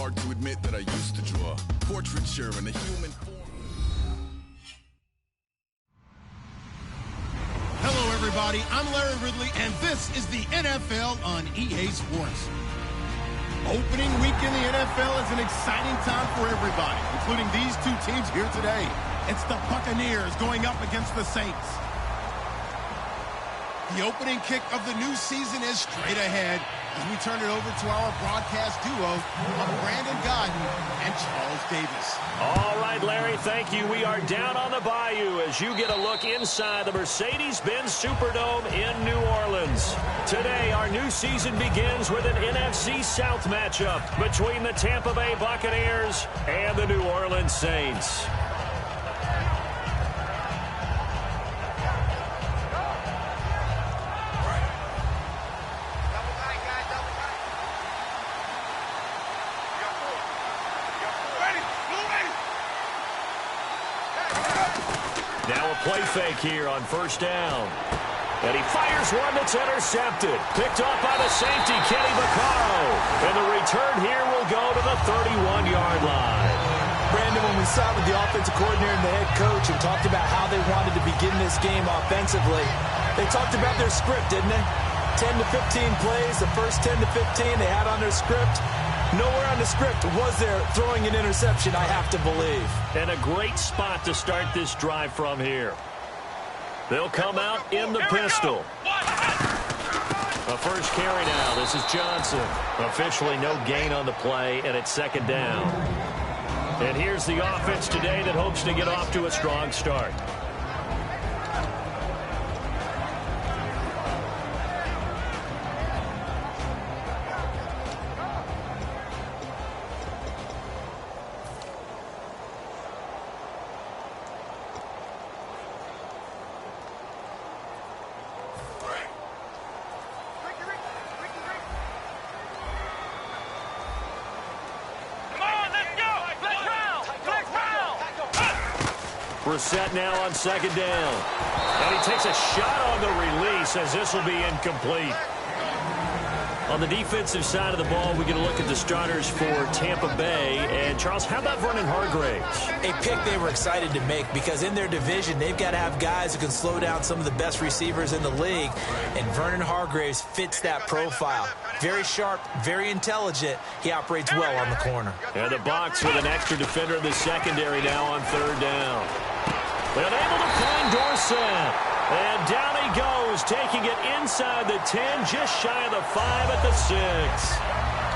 hard to admit that I used to draw portraiture in a human form. Hello, everybody. I'm Larry Ridley, and this is the NFL on EA Sports. Opening week in the NFL is an exciting time for everybody, including these two teams here today. It's the Buccaneers going up against the Saints. The opening kick of the new season is straight ahead as we turn it over to our broadcast duo of Brandon Godden and Charles Davis. All right, Larry, thank you. We are down on the bayou as you get a look inside the Mercedes-Benz Superdome in New Orleans. Today, our new season begins with an NFC South matchup between the Tampa Bay Buccaneers and the New Orleans Saints. Now a play fake here on first down. And he fires one that's intercepted. Picked off by the safety, Kenny Vaccaro. And the return here will go to the 31-yard line. Brandon, when we sat with the offensive coordinator and the head coach and talked about how they wanted to begin this game offensively, they talked about their script, didn't they? 10 to 15 plays, the first 10 to 15 they had on their script. Nowhere on the script was there throwing an interception, I have to believe. And a great spot to start this drive from here. They'll come out in the pistol. A first carry now. This is Johnson. Officially no gain on the play, and it's second down. And here's the offense today that hopes to get off to a strong start. Brissett now on second down. And he takes a shot on the release as this will be incomplete. On the defensive side of the ball, we get a look at the starters for Tampa Bay. And, Charles, how about Vernon Hargreaves? A pick they were excited to make because in their division, they've got to have guys who can slow down some of the best receivers in the league. And Vernon Hargreaves fits that profile. Very sharp, very intelligent. He operates well on the corner. And the Bucs with an extra defender in the secondary now on third down. And able to find Dorsett. And down he goes, taking it inside the 10, just shy of the 5 at the 6.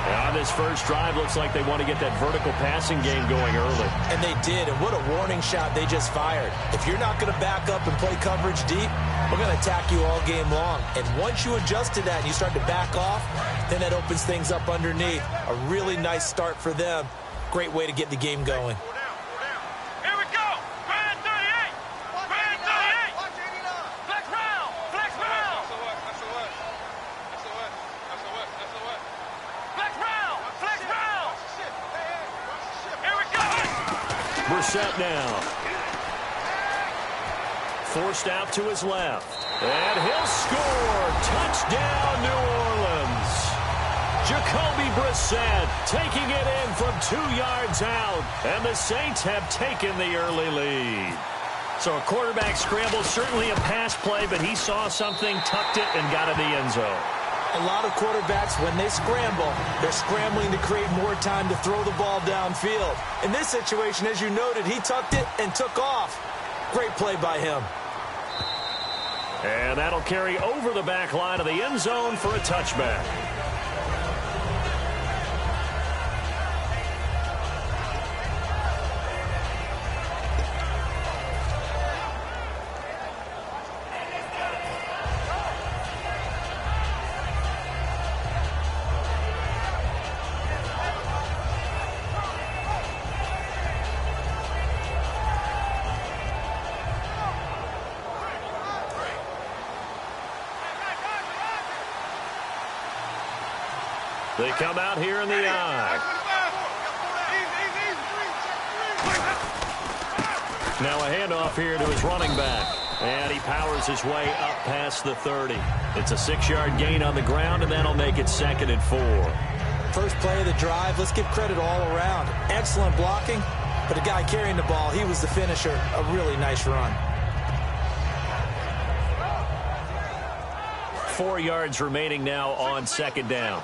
And on this first drive, looks like they want to get that vertical passing game going early. And they did, and what a warning shot they just fired. If you're not going to back up and play coverage deep, we're going to attack you all game long. And once you adjust to that and you start to back off, then that opens things up underneath. A really nice start for them. Great way to get the game going. Brissett now. Forced out to his left. And he'll score. Touchdown, New Orleans. Jacoby Brissett taking it in from 2 yards out. And the Saints have taken the early lead. So a quarterback scramble, certainly a pass play, but he saw something, tucked it, and got in the end zone. A lot of quarterbacks, when they scramble, they're scrambling to create more time to throw the ball downfield. In this situation, as you noted, he tucked it and took off. Great play by him. And that'll carry over the back line of the end zone for a touchback. They come out here in the I. Now a handoff here to his running back. And he powers his way up past the 30. It's a 6-yard gain on the ground, and that'll make it 2nd and 4. First play of the drive, let's give credit all around. Excellent blocking, but the guy carrying the ball, he was the finisher. A really nice run. 4 yards remaining now on second down.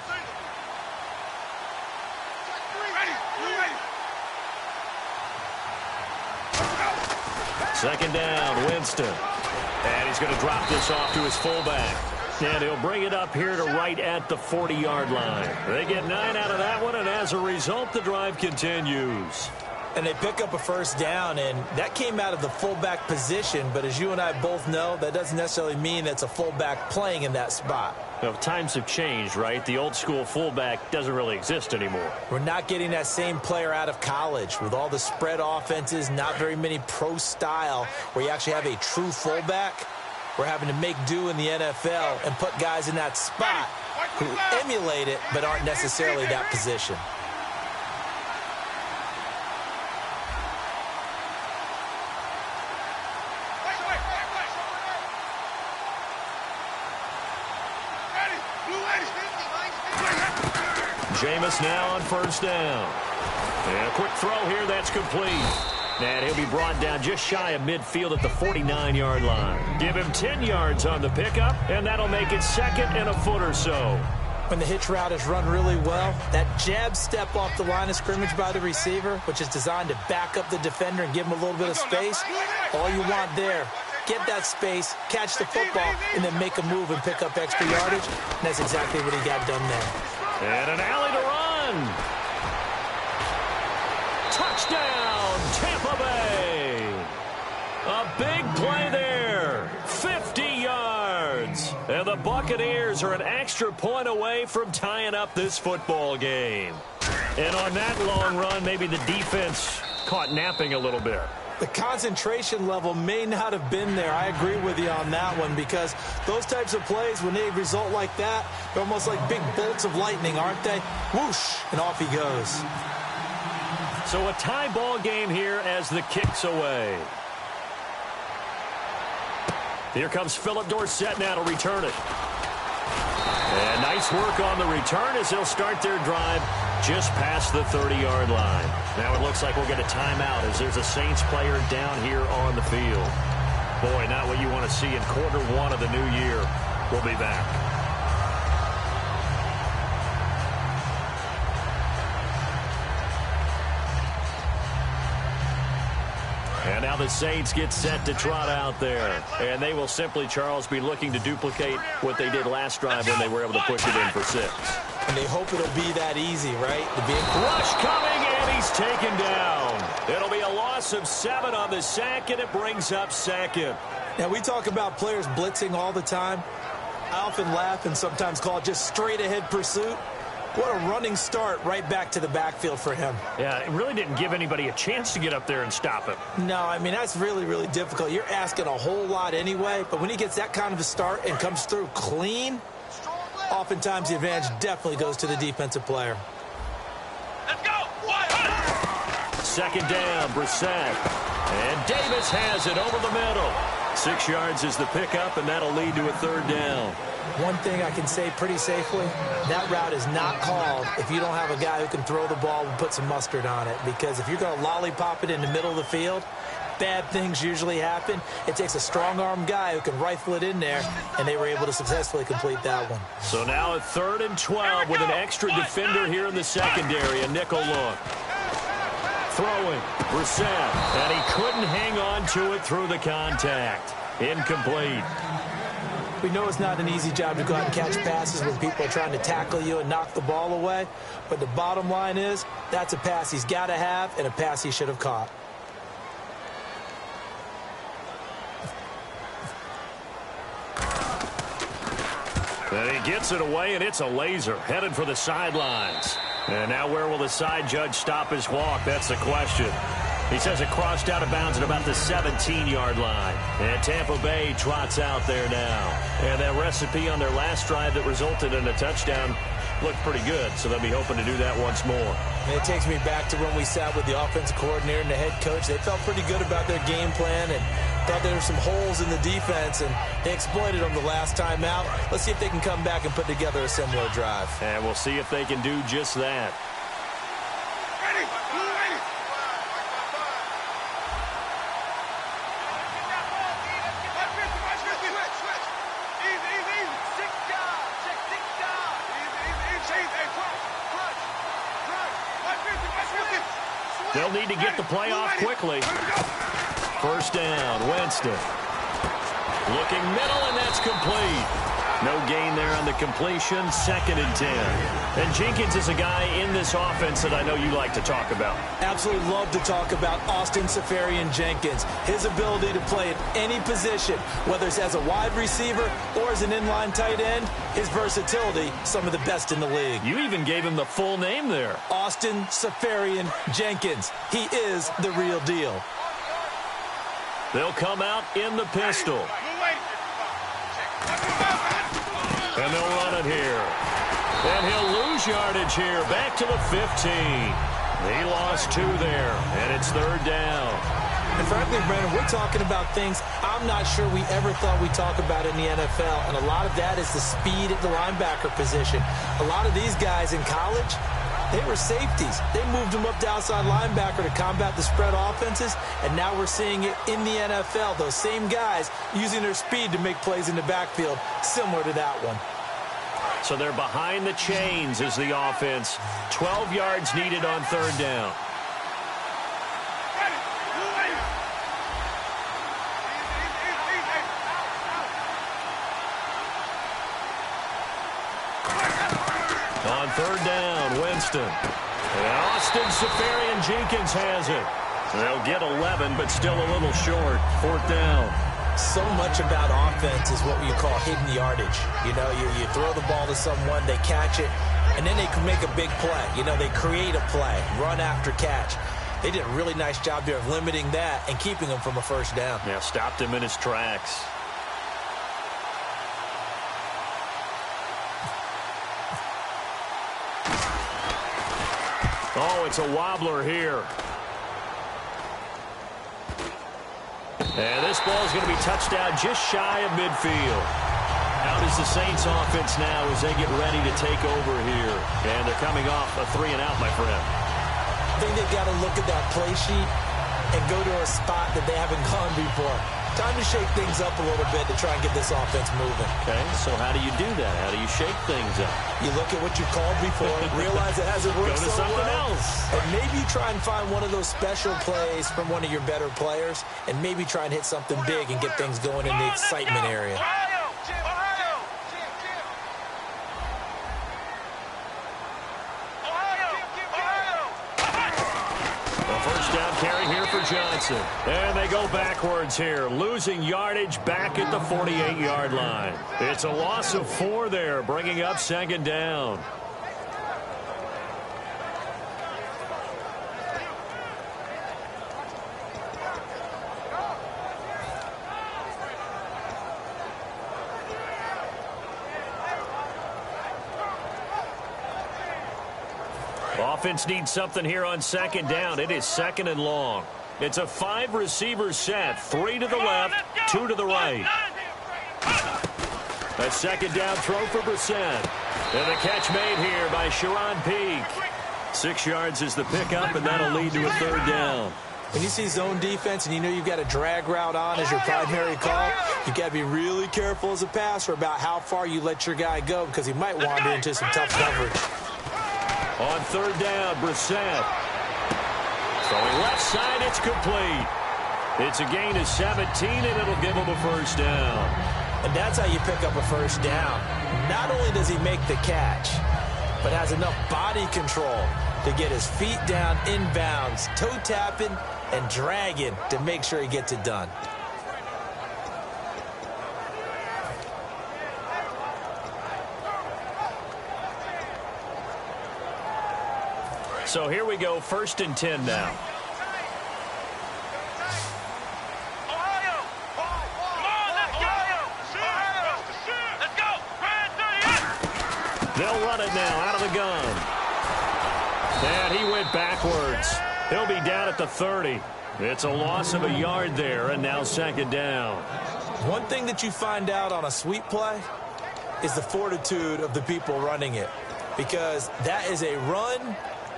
Second down, Winston. And he's going to drop this off to his fullback. And he'll bring it up here to right at the 40-yard line. They get 9 out of that one, and as a result, the drive continues. And they pick up a first down, and that came out of the fullback position. But as you and I both know, that doesn't necessarily mean that's a fullback playing in that spot. Now, times have changed, right? The old-school fullback doesn't really exist anymore. We're not getting that same player out of college. With all the spread offenses, not very many pro style, where you actually have a true fullback. We're having to make do in the NFL and put guys in that spot who emulate it but aren't necessarily that position. Jameis now on first down. And a quick throw here, that's complete. And he'll be brought down just shy of midfield at the 49-yard line. Give him 10 yards on the pickup, and that'll make it second and a foot or so. When the hitch route is run really well, that jab step off the line of scrimmage by the receiver, which is designed to back up the defender and give him a little bit of space, all you want there, get that space, catch the football, and then make a move and pick up extra yardage. And that's exactly what he got done there. And an alley to run. Touchdown, Tampa Bay. A big play there. 50 yards. And the Buccaneers are an extra point away from tying up this football game. And on that long run, maybe the defense caught napping a little bit. The concentration level may not have been there. I agree with you on that one, because those types of plays, when they result like that, they're almost like big bolts of lightning, aren't they? Whoosh, and off he goes. So a tie ball game here as the kick's away. Here comes Philip Dorsett now to return it. And nice work on the return as they'll start their drive just past the 30-yard line. Now it looks like we'll get a timeout as there's a Saints player down here on the field. Boy, not what you want to see in quarter one of the new year. We'll be back. And now the Saints get set to trot out there. And they will simply, Charles, be looking to duplicate what they did last drive when they were able to push it in for 6. And they hope it'll be that easy, right? Rush coming, and he's taken down. It'll be a loss of 7 on the sack, and it brings up second. Now, we talk about players blitzing all the time. I often laugh and sometimes call it just straight-ahead pursuit. What a running start right back to the backfield for him. Yeah, it really didn't give anybody a chance to get up there and stop him. No, I mean, that's really, really difficult. You're asking a whole lot anyway, but when he gets that kind of a start and comes through clean, oftentimes the advantage definitely goes to the defensive player. Let's go! Second down, Brissett. And Davis has it over the middle. 6 yards is the pickup, and that'll lead to a third down. One thing I can say pretty safely, that route is not called if you don't have a guy who can throw the ball and put some mustard on it. Because if you're going to lollipop it in the middle of the field, bad things usually happen. It takes a strong-arm guy who can rifle it in there, and they were able to successfully complete that one. So now a 3rd and 12 with an extra defender here in the secondary, a nickel look. Throwing, Brissett, and he couldn't hang on to it through the contact. Incomplete. We know it's not an easy job to go out and catch passes when people are trying to tackle you and knock the ball away. But the bottom line is, that's a pass he's got to have and a pass he should have caught. And he gets it away, and it's a laser headed for the sidelines. And now where will the side judge stop his walk? That's the question. He says it crossed out of bounds at about the 17-yard line. And Tampa Bay trots out there now. And that recipe on their last drive that resulted in a touchdown looked pretty good, so they'll be hoping to do that once more. It takes me back to when we sat with the offensive coordinator and the head coach. They felt pretty good about their game plan and thought there were some holes in the defense, and they exploited them the last time out. Let's see if they can come back and put together a similar drive. And we'll see if they can do just that. They'll need to get the play off quickly. First down, Winston. Looking middle, and that's complete. No gain there on the completion, 2nd and 10. And Jenkins is a guy in this offense that I know you like to talk about. Absolutely love to talk about Austin Seferian-Jenkins. His ability to play at any position, whether it's as a wide receiver or as an inline tight end, his versatility, some of the best in the league. You even gave him the full name there. Austin Seferian-Jenkins. He is the real deal. They'll come out in the pistol. And they'll run it here. And he'll lose yardage here. Back to the 15. He lost 2 there. And it's 3rd down. And frankly, Brandon, we're talking about things I'm not sure we ever thought we'd talk about in the NFL. And a lot of that is the speed at the linebacker position. A lot of these guys in college, they were safeties. They moved them up to outside linebacker to combat the spread offenses, and now we're seeing it in the NFL. Those same guys using their speed to make plays in the backfield, similar to that one. So they're behind the chains as the offense. 12 yards needed on 3rd down. On 3rd down, Winston. And Austin Seferian-Jenkins has it. They'll get 11, but still a little short. 4th down. So much about offense is what you call hidden yardage. You know, you throw the ball to someone, they catch it, and then they can make a big play. You know, they create a play, run after catch. They did a really nice job there of limiting that and keeping him from a 1st down. Yeah, stopped him in his tracks. Oh, it's a wobbler here. And this ball is going to be touched down just shy of midfield. Out is the Saints offense now as they get ready to take over here. And they're coming off a 3-and-out, my friend. I think they've got to look at that play sheet and go to a spot that they haven't gone before. Time to shake things up a little bit to try and get this offense moving. Okay, so how do you do that? How do you shake things up? You look at what you called before, realize it hasn't worked Go to so something well, else. and maybe try and find one of those special plays from one of your better players, and maybe try and hit something big and get things going in the excitement area. First down carry here for Johnson. And they go backwards here, losing yardage back at the 48-yard line. It's a loss of 4 there, bringing up 2nd down. Offense needs something here on 2nd down. It is 2nd and long. It's a 5-receiver set. 3 to the left, 2 to the right. A 2nd down throw for Brissett. And the catch made here by Sharon Peak. 6 yards is the pickup, and that'll lead to a 3rd down. When you see zone defense and you know you've got a drag route on as your primary call, you've got to be really careful as a passer about how far you let your guy go because he might wander into some tough coverage. On 3rd down, Brissett. Throwing left side, it's complete. It's a gain of 17, and it'll give him a 1st down. And that's how you pick up a 1st down. Not only does he make the catch, but has enough body control to get his feet down inbounds, toe tapping and dragging to make sure he gets it done. So here we go, 1st and 10 now. They'll run it now out of the gun. And he went backwards. He'll be down at the 30. It's a loss of a yard there, and now second down. One thing that you find out on a sweep play is the fortitude of the people running it, because that is a run,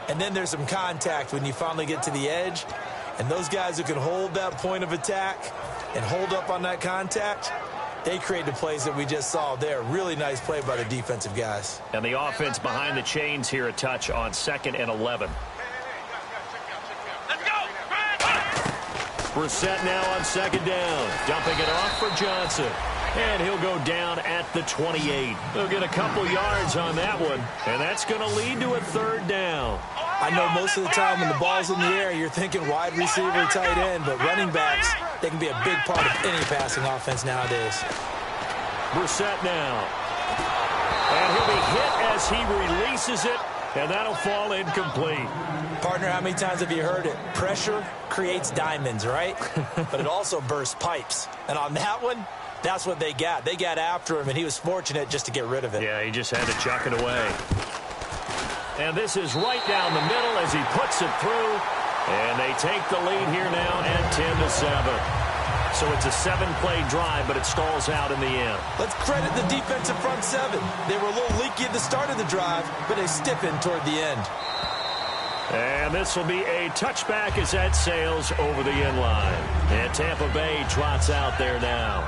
and then there's some contact when you finally get to the edge, and those guys who can hold that point of attack and hold up on that contact, they create the plays that we just saw there. Really nice play by the defensive guys. And the offense behind the chains here a touch on 2nd and 11. Let's go! Brissett now on 2nd down. Dumping it off for Johnson. And he'll go down at the 28. He'll get a couple yards on that one. And that's going to lead to a 3rd down. I know most of the time when the ball's in the air, you're thinking wide receiver, tight end, but running backs, they can be a big part of any passing offense nowadays. Brissett now. And he'll be hit as he releases it, and that'll fall incomplete. Partner, how many times have you heard it? Pressure creates diamonds, right? But it also bursts pipes. And on that one, that's what they got. They got after him, and he was fortunate just to get rid of it. Yeah, he just had to chuck it away. And this is right down the middle as he puts it through. And they take the lead here now at 10-7. So it's a 7-play drive, but it stalls out in the end. Let's credit the defensive front seven. They were a little leaky at the start of the drive, but they stiffened toward the end. And this will be a touchback as that sails over the end line. And Tampa Bay trots out there now.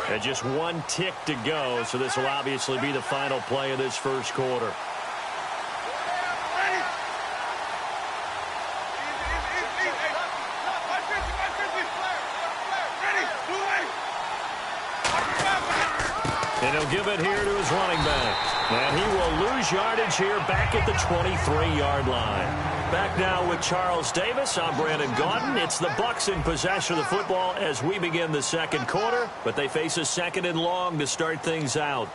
And just one tick to go, so this will obviously be the final play of this first quarter. And he'll give it here to his running back. And he will lose yardage here back at the 23-yard line. Back now with Charles Davis. I'm Brandon Gaudin. It's the Bucs in possession of the football as we begin the second quarter, but they face a 2nd and long to start things out.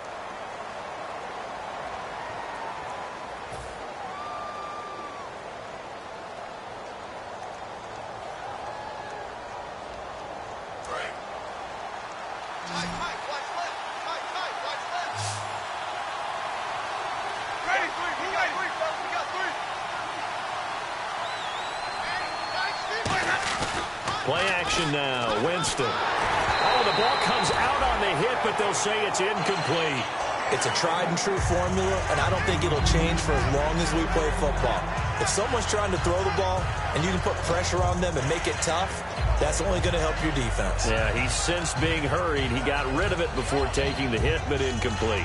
Play action now. Winston. Oh, the ball comes out on the hit, but they'll say it's incomplete. It's a tried-and-true formula, and I don't think it'll change for as long as we play football. If someone's trying to throw the ball and you can put pressure on them and make it tough, that's only going to help your defense. Yeah, he's since being hurried. He got rid of it before taking the hit, but incomplete.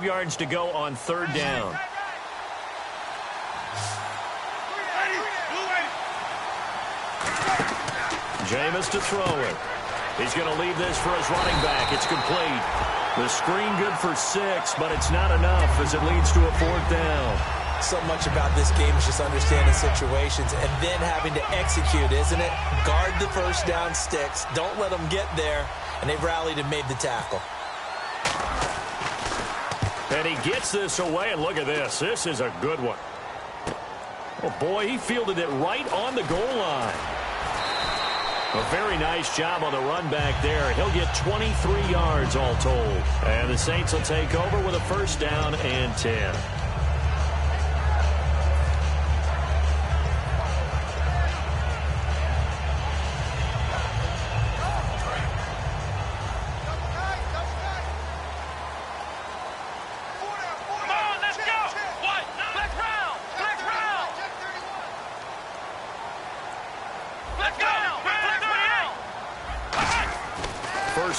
Yards to go on 3rd down. Jameis to throw it. He's going to leave this for his running back. It's complete. The screen good for 6, but it's not enough as it leads to a 4th down. So much about this game is just understanding situations and then having to execute, isn't it? Guard the first down sticks. Don't let them get there. And they've rallied and made the tackle. And he gets this away, and look at this. This is a good one. Oh, boy, he fielded it right on the goal line. A very nice job on the run back there. He'll get 23 yards all told. And the Saints will take over with a 1st down and 10.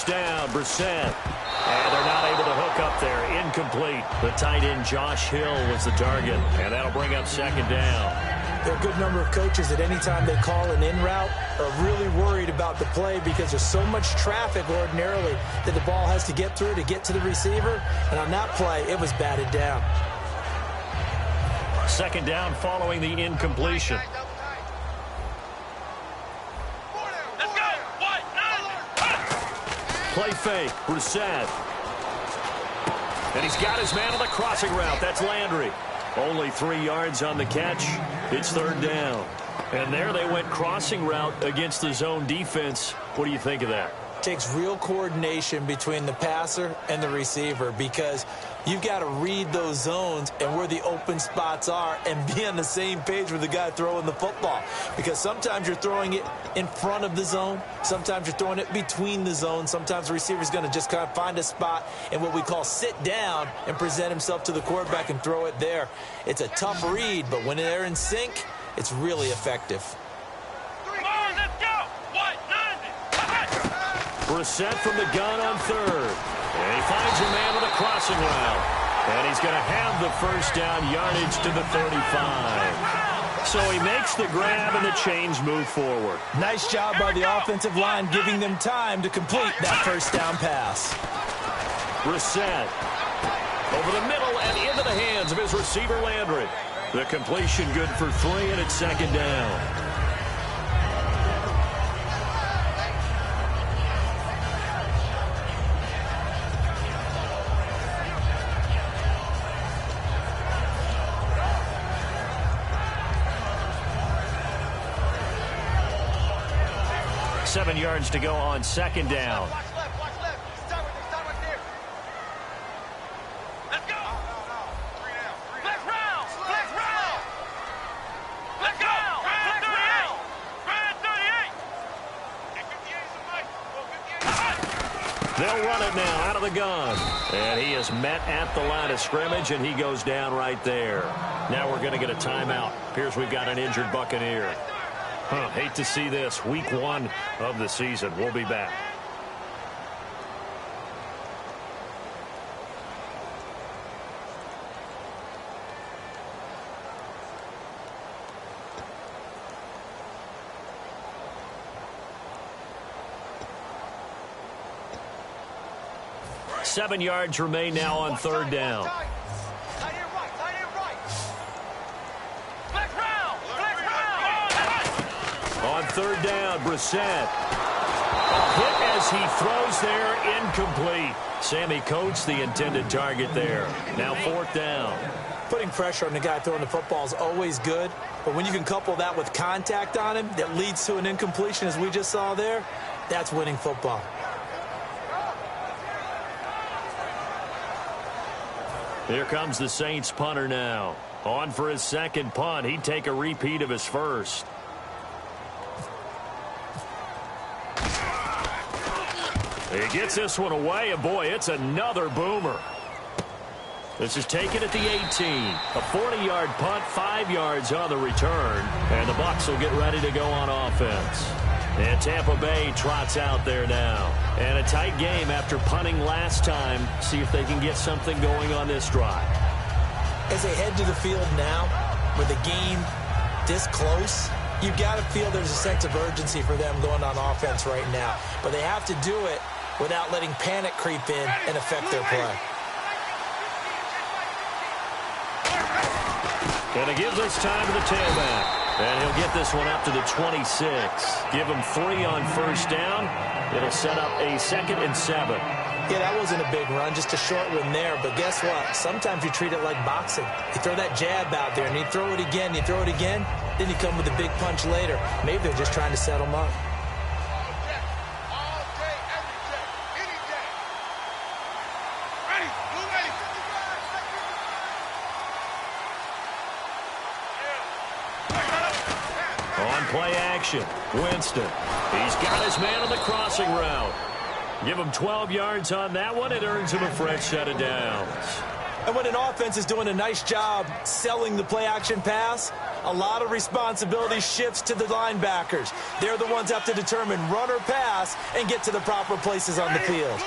Down, Brissett. And they're not able to hook back up there, incomplete. The tight end Josh Hill was the target, and that'll bring up second down. There are a good number of coaches that any time they call an in route are really worried about the play because there's so much traffic ordinarily that the ball has to get through to get to the receiver. And on that play, it was batted down. Second down following the incompletion. Let's go. What? Play fake. Brissett. And he's got his man on the crossing route. That's Landry. Only 3 yards on the catch. It's third down. And there they went crossing route against the zone defense. What do you think of that? Takes real coordination between the passer and the receiver because you've got to read those zones and where the open spots are and be on the same page with the guy throwing the football. Because sometimes you're throwing it in front of the zone. Sometimes you're throwing it between the zones. Sometimes the receiver's going to just kind of find a spot and what we call sit down and present himself to the quarterback and throw it there. It's a tough read, but when they're in sync, it's really effective. Come on, let's go. What? Brissett from the gun on third. And he finds a man with a crossing route. And he's going to have the first down yardage to the 35. So he makes the grab and the chains move forward. Nice job by the offensive line giving them time to complete that first down pass. Brissett over the middle and into the hands of his receiver Landry. The completion good for 3, and it's second down. Seven yards to go on second down. Watch left. Start right there. Let's go. Flex round. Let's go. Brand 38. They'll run it now out of the gun. And he is met at the line of scrimmage, and he goes down right there. Now we're going to get a timeout. Appears we've got an injured Buccaneer. Hate to see this. Week 1 of the season. We'll be back. Seven yards remain now on third down. On third down, Brissett. A hit as he throws there, incomplete. Sammy Coates, the intended target there. Now fourth down. Putting pressure on the guy throwing the football is always good, but when you can couple that with contact on him that leads to an incompletion as we just saw there, that's winning football. Here comes the Saints punter now. On for his second punt. He'd take a repeat of his first. He gets this one away, and boy, it's another boomer. This is taken at the 18. A 40-yard punt, 5 yards on the return, and the Bucs will get ready to go on offense. And Tampa Bay trots out there now. And a tight game after punting last time. See if they can get something going on this drive. As they head to the field now, with the game this close, you've got to feel there's a sense of urgency for them going on offense right now. But they have to do it without letting panic creep in and affect their play. And it gives us time to the tailback. And he'll get this one up to the 26. Give him 3 on first down. It'll set up a 2nd and 7. Yeah, that wasn't a big run, just a short one there. But guess what? Sometimes you treat it like boxing. You throw that jab out there, and you throw it again, then you come with a big punch later. Maybe they're just trying to set them up. Play action. Winston. He's got his man on the crossing route. Give him 12 yards on that one. It earns him a fresh set of downs. And when an offense is doing a nice job selling the play action pass, a lot of responsibility shifts to the linebackers. They're the ones that have to determine run or pass and get to the proper places on the field.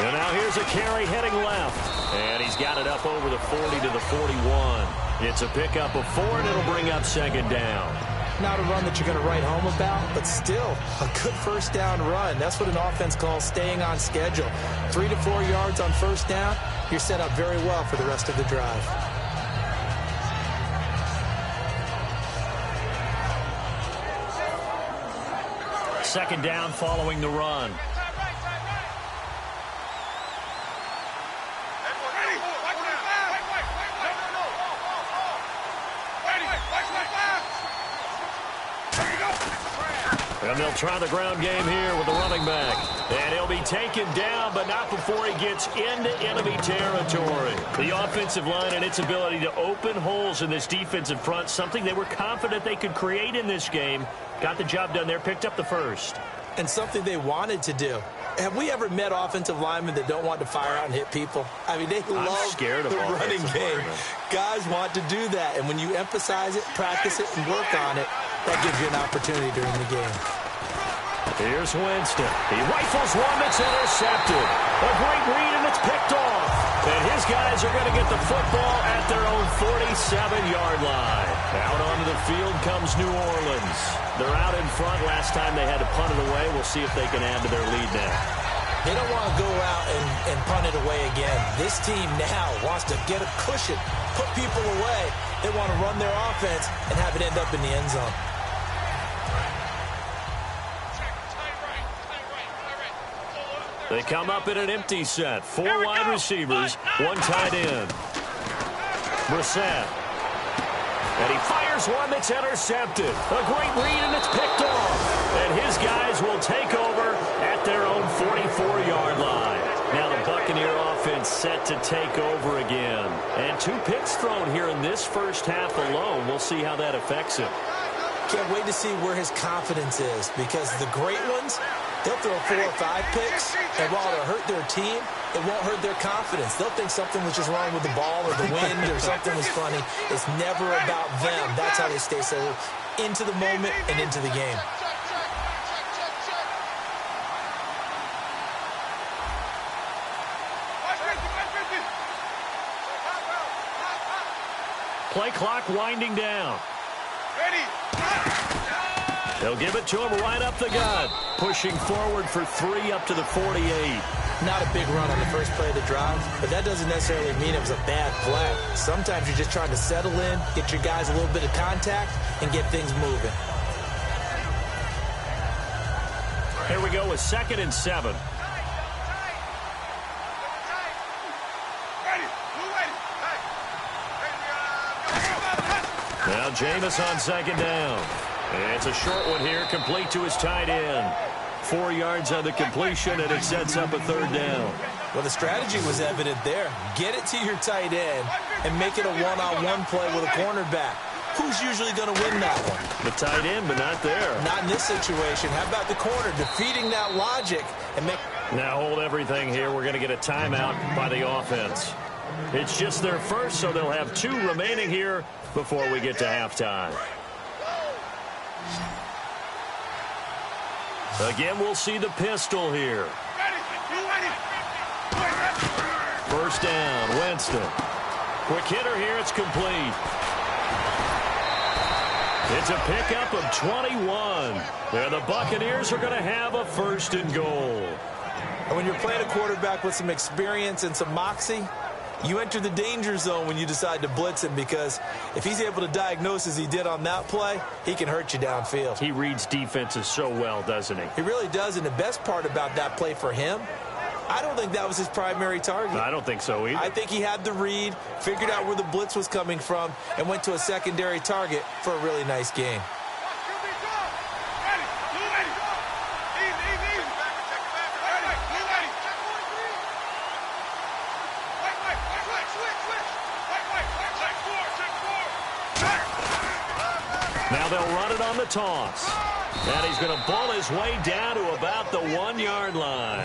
And now here's a carry heading left. And he's got it up over the 40 to the 41. It's a pickup of 4, and it'll bring up second down. Not a run that you're going to write home about, but still a good first down run. That's what an offense calls staying on schedule. 3 to 4 yards on first down, you're set up very well for the rest of the drive. Second down following the run. And they'll try the ground game here with the running back. And he'll be taken down, but not before he gets into enemy territory. The offensive line and its ability to open holes in this defensive front, something they were confident they could create in this game. Got the job done there, picked up the first. And something they wanted to do. Have we ever met offensive linemen that don't want to fire out and hit people? I mean, they love the running game. Guys want to do that. And when you emphasize it, practice it, and work on it, that gives you an opportunity during the game. Here's Winston. He rifles one that's intercepted. A great read, and it's picked off. And his guys are going to get the football at their own 47-yard line. Out onto the field comes New Orleans. They're out in front. Last time they had to punt it away. We'll see if they can add to their lead now. They don't want to go out and punt it away again. This team now wants to get a cushion, put people away. They want to run their offense and have it end up in the end zone. They come up in an empty set. 4 wide receivers, 1 tight end. Brissett. And he fires one that's intercepted. A great read, and it's picked off. And his guys will take over at their own 44-yard line. Now the Buccaneer offense set to take over again. And 2 picks thrown here in this first half alone. We'll see how that affects him. Can't wait to see where his confidence is, because the great ones, they'll throw 4 or 5 picks, and while it'll hurt their team, it won't hurt their confidence. They'll think something was just wrong with the ball or the wind or something was funny. It's never about them. That's how they stay so into the moment and into the game. Play clock winding down. They'll give it to him right up the gut. Pushing forward for 3 up to the 48. Not a big run on the first play of the drive, but that doesn't necessarily mean it was a bad play. Sometimes you're just trying to settle in, get your guys a little bit of contact, and get things moving. Here we go with 2nd and 7. Now Jameis on 2nd down. And it's a short one here, complete to his tight end. 4 yards on the completion, and it sets up a 3rd down. Well, the strategy was evident there. Get it to your tight end and make it a one-on-one play with a cornerback. Who's usually going to win that one? The tight end, but not there. Not in this situation. How about the corner defeating that logic and make... Now hold everything here. We're going to get a timeout by the offense. It's just their first, so they'll have 2 remaining here before we get to halftime. Again, we'll see the pistol here. First down, Winston. Quick hitter here, it's complete. It's a pickup of 21. And the Buccaneers are going to have a 1st and goal. And when you're playing a quarterback with some experience and some moxie, you enter the danger zone when you decide to blitz him, because if he's able to diagnose as he did on that play, he can hurt you downfield. He reads defenses so well, doesn't he? He really does, and the best part about that play for him, I don't think that was his primary target. I don't think so either. I think he had the read, figured out where the blitz was coming from, and went to a secondary target for a really nice game. Now they'll run it on the toss. And he's going to ball his way down to about the 1-yard line.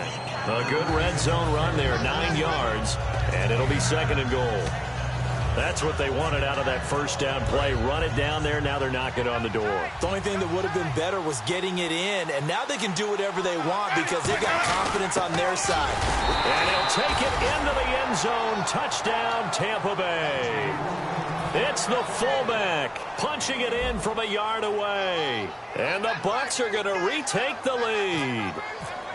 A good red zone run there, 9 yards. And it'll be 2nd and goal. That's what they wanted out of that first down play. Run it down there. Now they're knocking on the door. The only thing that would have been better was getting it in, and now they can do whatever they want because they've got confidence on their side. And he'll take it into the end zone. Touchdown, Tampa Bay. It's the fullback punching it in from a yard away. And the Bucs are going to retake the lead.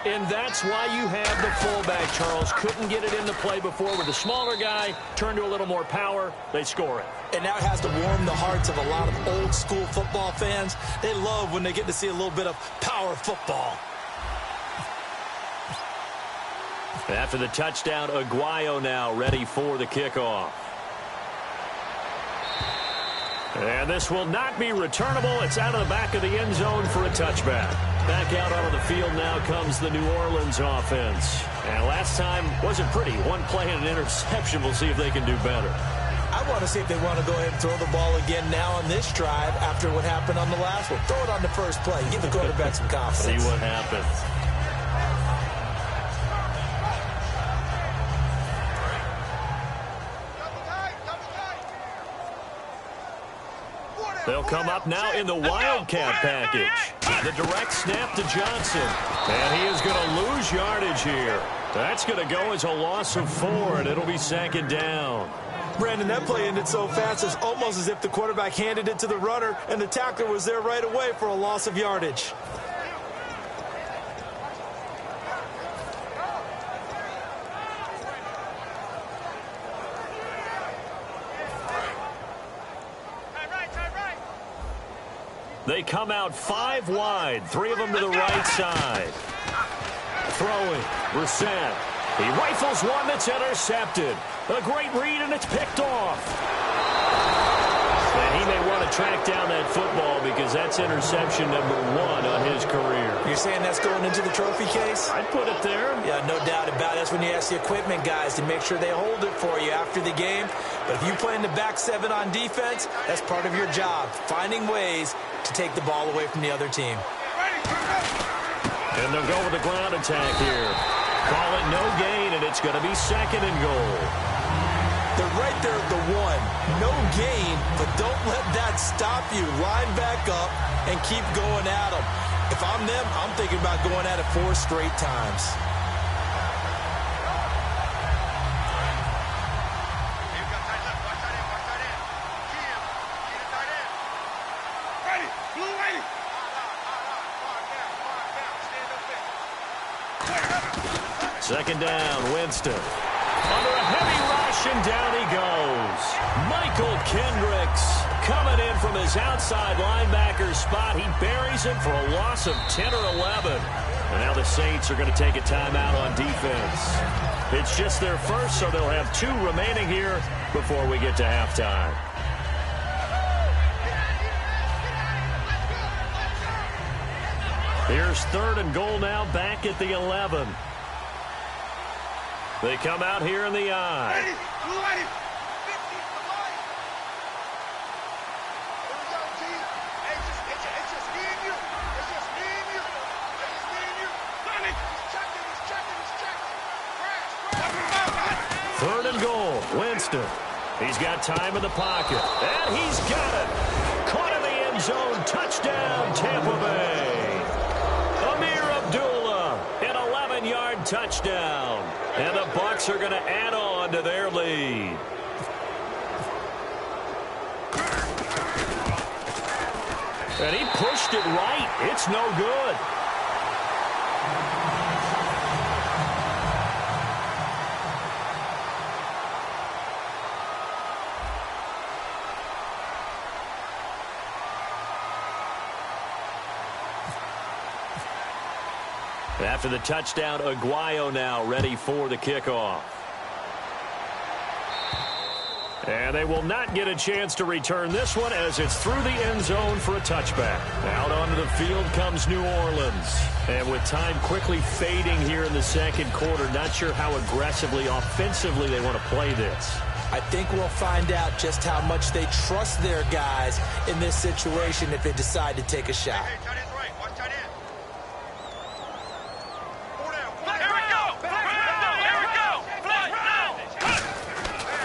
And that's why you have the fullback, Charles. Couldn't get it into play before with the smaller guy. Turned to a little more power. They score it. And now it has to warm the hearts of a lot of old-school football fans. They love when they get to see a little bit of power football. After the touchdown, Aguayo now ready for the kickoff. And this will not be returnable. It's out of the back of the end zone for a touchback. Back out onto the field now comes the New Orleans offense. And last time wasn't pretty. One play and an interception. We'll see if they can do better. I want to see if they want to go ahead and throw the ball again now on this drive after what happened on the last one. Throw it on the first play. Give the quarterback some confidence. See what happens. They'll come up now in the Wildcat package. The direct snap to Johnson. And he is going to lose yardage here. That's going to go as a loss of 4, and it'll be second down. Brandon, that play ended so fast, it's almost as if the quarterback handed it to the runner, and the tackler was there right away for a loss of yardage. They come out 5 wide, 3 of them to the right side. Throwing, Brissett. He rifles one that's intercepted. A great read, and it's picked off. And he may want to track down that football because that's interception number 1 on his career. You're saying that's going into the trophy case? I'd put it there. Yeah, no doubt about it. That's when you ask the equipment guys to make sure they hold it for you after the game. But if you play in the back 7 on defense, that's part of your job, finding ways to take the ball away from the other team. And they'll go with the ground attack here. Call it no gain, and it's going to be second and goal. They're right there at the 1. No gain, but don't let that stop you. Line back up and keep going at them. If I'm them, I'm thinking about going at it 4 straight times. Second down, Winston. Under a heavy rush, and down he goes. Michael Kendricks coming in from his outside linebacker spot. He buries him for a loss of 10 or 11. And now the Saints are going to take a timeout on defense. It's just their first, so they'll have 2 remaining here before we get to halftime. Here's third and goal now, back at the 11. They come out here in the I. Third and goal, Winston. He's got time in the pocket, and he's got it. Caught in the end zone, touchdown, Tampa Bay. Amir Abdullah, an 11-yard touchdown. And the Bucs are going to add on to their lead. And he pushed it right. It's no good. After the touchdown, Aguayo now ready for the kickoff. And they will not get a chance to return this one as it's through the end zone for a touchback. Out onto the field comes New Orleans. And with time quickly fading here in the second quarter, not sure how aggressively, offensively they want to play this. I think we'll find out just how much they trust their guys in this situation if they decide to take a shot.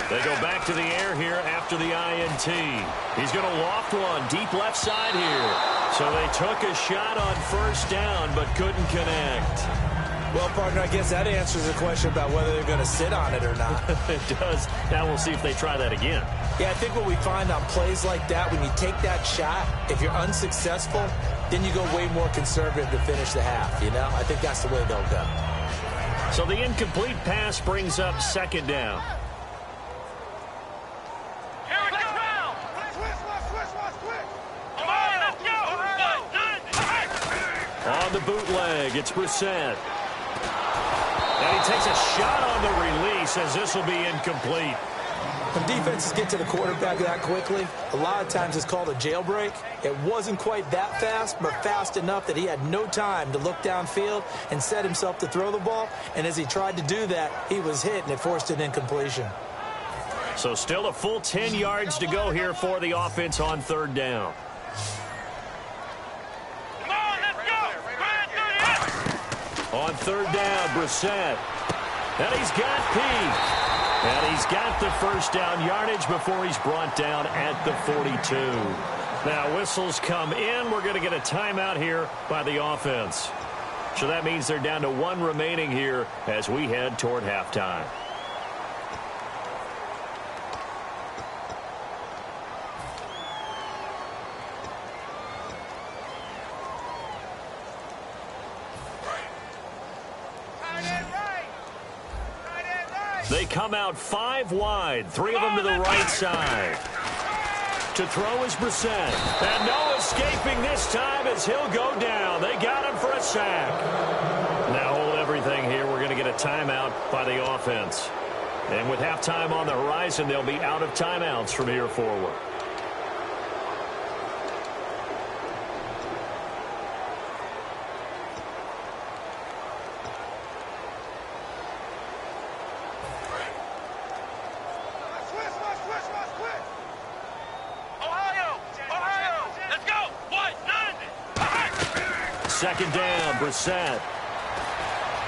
They go back to the air here after the INT. He's going to loft one deep left side here. So they took a shot on first down but couldn't connect. Well, partner, I guess that answers the question about whether they're going to sit on it or not. It does. Now we'll see if they try that again. Yeah, I think what we find on plays like that, when you take that shot, if you're unsuccessful, then you go way more conservative to finish the half, you know? I think that's the way they'll go. So the incomplete pass brings up second down. Here we go. Come on, let's go. On the bootleg, it's Brissett. And he takes a shot on the release as this will be incomplete. When defenses get to the quarterback that quickly, a lot of times it's called a jailbreak. It wasn't quite that fast, but fast enough that he had no time to look downfield and set himself to throw the ball. And as he tried to do that, he was hit, and it forced an incompletion. So still a full 10 yards to go here for the offense on third down. Come on, let's go. On third down, Brissett. And he's got Peak. And he's got the first down yardage before he's brought down at the 42. Now whistles come in. We're going to get a timeout here by the offense. So that means they're down to one remaining here as we head toward halftime. They come out 5 wide, 3 of them to the right side. To throw is Brissett. And no escaping this time as he'll go down. They got him for a sack. Now hold everything here. We're going to get a timeout by the offense. And with halftime on the horizon, they'll be out of timeouts from here forward. Second down, Brissett.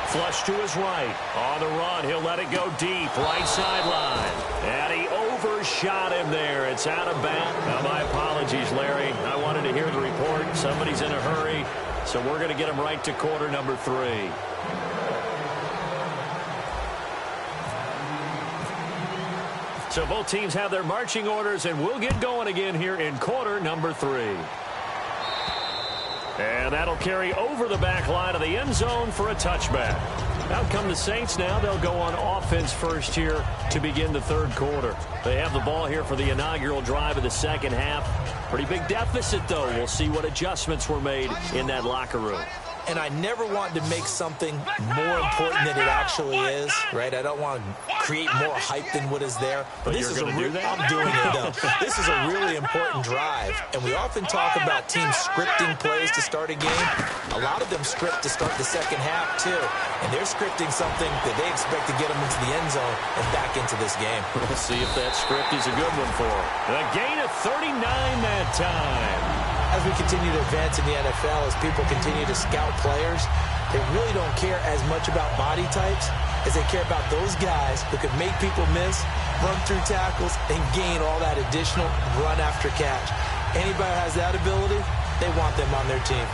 Flush to his right. On the run, he'll let it go deep. Right sideline. And he overshot him there. It's out of bounds. Now, my apologies, Larry. I wanted to hear the report. Somebody's in a hurry. So we're going to get him right to quarter number 3. So both teams have their marching orders, and we'll get going again here in quarter number 3. And that'll carry over the back line of the end zone for a touchback. Out come the Saints now. They'll go on offense first here to begin the third quarter. They have the ball here for the inaugural drive of the second half. Pretty big deficit, though. We'll see what adjustments were made in that locker room. And I never want to make something more important than it actually is, right? I don't want to create more hype than what is there. But this is I'm doing it, though. This is a really important drive. And we often talk about teams scripting plays to start a game. A lot of them script to start the second half, too. And they're scripting something that they expect to get them into the end zone and back into this game. We'll see if that script is a good one for them. A gain of 39 that time. As we continue to advance in the NFL, as people continue to scout players, they really don't care as much about body types as they care about those guys who can make people miss, run through tackles, and gain all that additional run after catch. Anybody who has that ability, they want them on their team.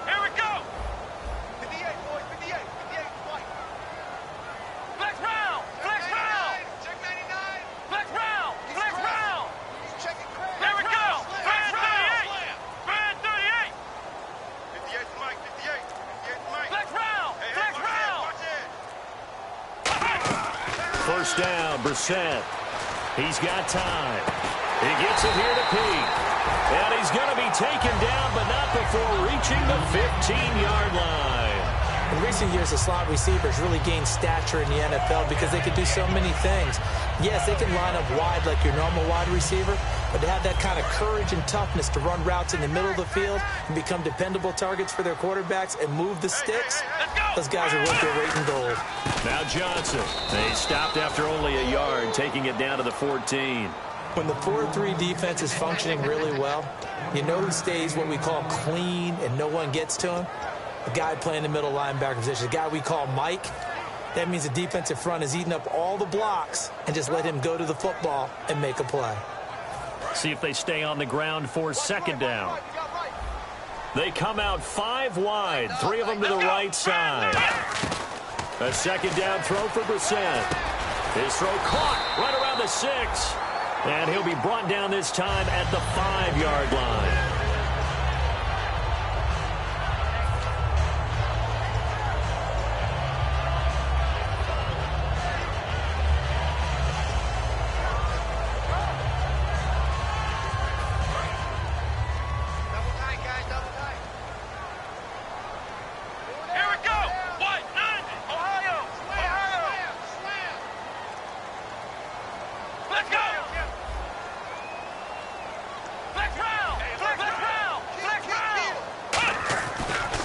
Here we go. 58, boys, 58, 58, white. Flex round, flex round. Check 99. Flex round, flex round. He's checking Craig. Here we go. Brand 38. Brand 38. 58 to Mike, 58. 58 to Mike. Flex round, flex round. Watch it. First down, Brissett. He's got time. He gets it here to Peak. And he's going to be taken down, but not before reaching the 15-yard line. In recent years, the slot receivers really gained stature in the NFL because they can do so many things. Yes, they can line up wide like your normal wide receiver, but to have that kind of courage and toughness to run routes in the middle of the field and become dependable targets for their quarterbacks and move the sticks, those guys are worth their weight in gold. Now Johnson. They stopped after only a yard, taking it down to the 14. When the 4-3 defense is functioning really well, you know who stays what we call clean and no one gets to him? a guy playing the middle linebacker position, a guy we call Mike. That means the defensive front is eating up all the blocks and just let him go to the football and make a play. See if they stay on the ground for second down. They come out 5 wide, 3 of them to the right side. A second down throw for Brissett. His throw caught right around the 6. And he'll be brought down this time at the 5-yard line.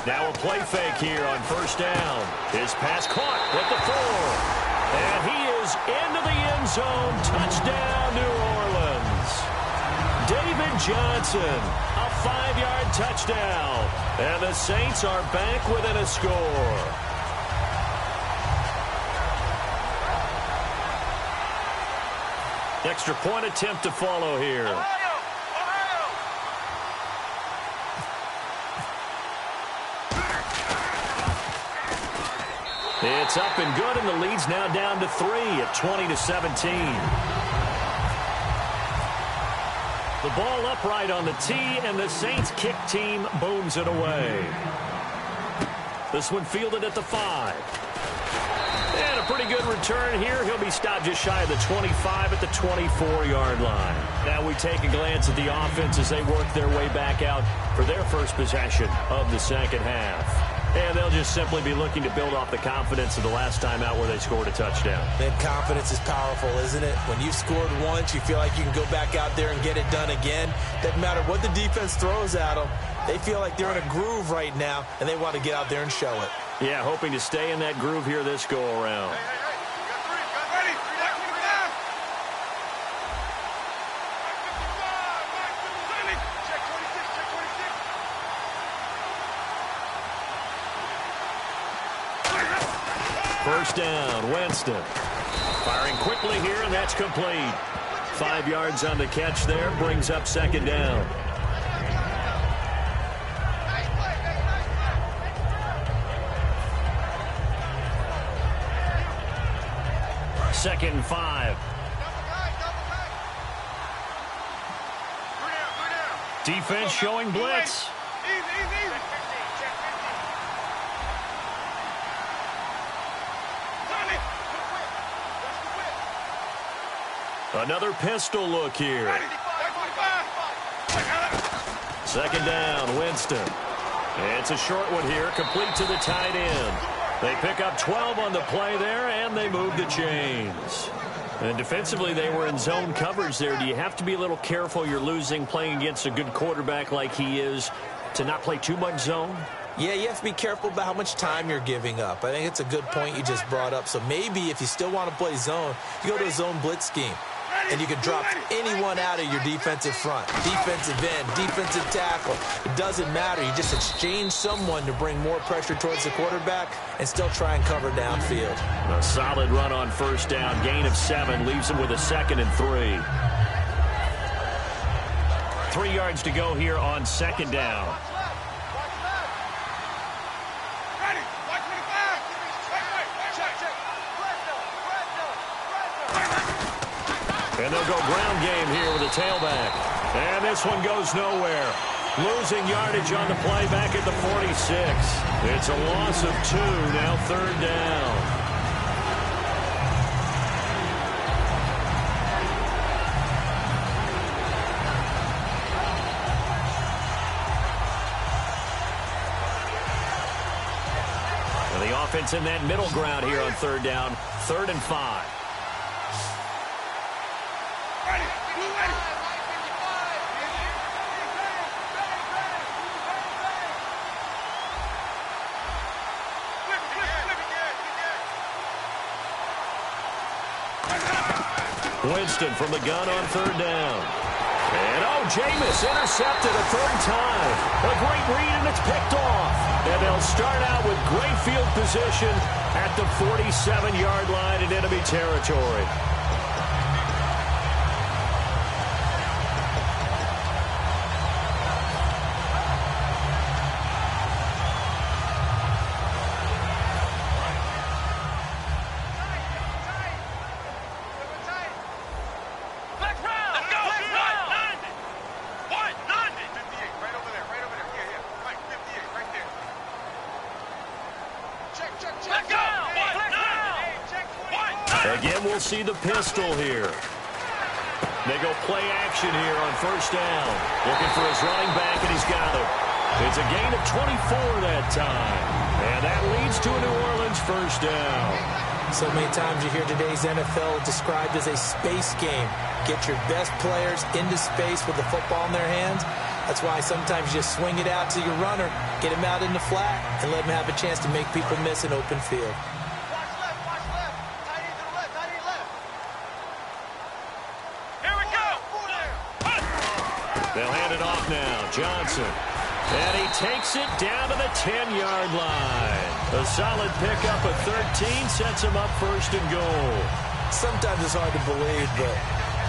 Now a play fake here on first down. His pass caught at the 4. And he is into the end zone. Touchdown, New Orleans. David Johnson, a 5-yard touchdown. And the Saints are back within a score. Extra point attempt to follow here. It's up and good, and the lead's now down to 3 at 20-17. The ball upright on the tee, and the Saints kick team booms it away. This one fielded at the 5. And a pretty good return here. He'll be stopped just shy of the 25 at the 24-yard line. Now we take a glance at the offense as they work their way back out for their first possession of the second half. And they'll just simply be looking to build off the confidence of the last time out where they scored a touchdown. And confidence is powerful, isn't it? When you've scored once, you feel like you can go back out there and get it done again. Doesn't matter what the defense throws at them. They feel like they're in a groove right now, and they want to get out there and show it. Yeah, hoping to stay in that groove here this go-around. First down, Winston. Firing quickly here, and that's complete. 5 yards on the catch there, brings up second down. Second and 5. Defense showing blitz. Another pistol look here. Second down, Winston. It's a short one here, complete to the tight end. They pick up 12 on the play there, and they move the chains. And defensively, they were in zone coverage there. Do you have to be a little careful? You're losing, playing against a good quarterback like he is, to not play too much zone? Yeah, you have to be careful about how much time you're giving up. I think it's a good point you just brought up. So maybe if you still want to play zone, you go to a zone blitz scheme. And you can drop anyone out of your defensive front. Defensive end, defensive tackle. It doesn't matter. You just exchange someone to bring more pressure towards the quarterback and still try and cover downfield. A solid run on first down. Gain of 7 leaves him with a 2nd and 3. 3 yards to go here on second down. And they'll go ground game here with a tailback. And this one goes nowhere. Losing yardage on the play back at the 46. It's a loss of 2, now third down. And the offense in that middle ground here on third down. 3rd and 5. Winston from the gun on third down. And Jameis intercepted a third time. A great read, and it's picked off. And they'll start out with great field position at the 47-yard line in enemy territory. Again, we'll see the pistol here. They go play action here on first down. Looking for his running back, and he's got it. It's a gain of 24 that time. And that leads to a New Orleans first down. So many times you hear today's NFL described as a space game. Get your best players into space with the football in their hands. That's why sometimes you just swing it out to your runner, get him out in the flat, and let him have a chance to make people miss an open field. They'll hand it off now. Johnson. And he takes it down to the 10-yard line. A solid pickup of 13 sets him up first and goal. Sometimes it's hard to believe, but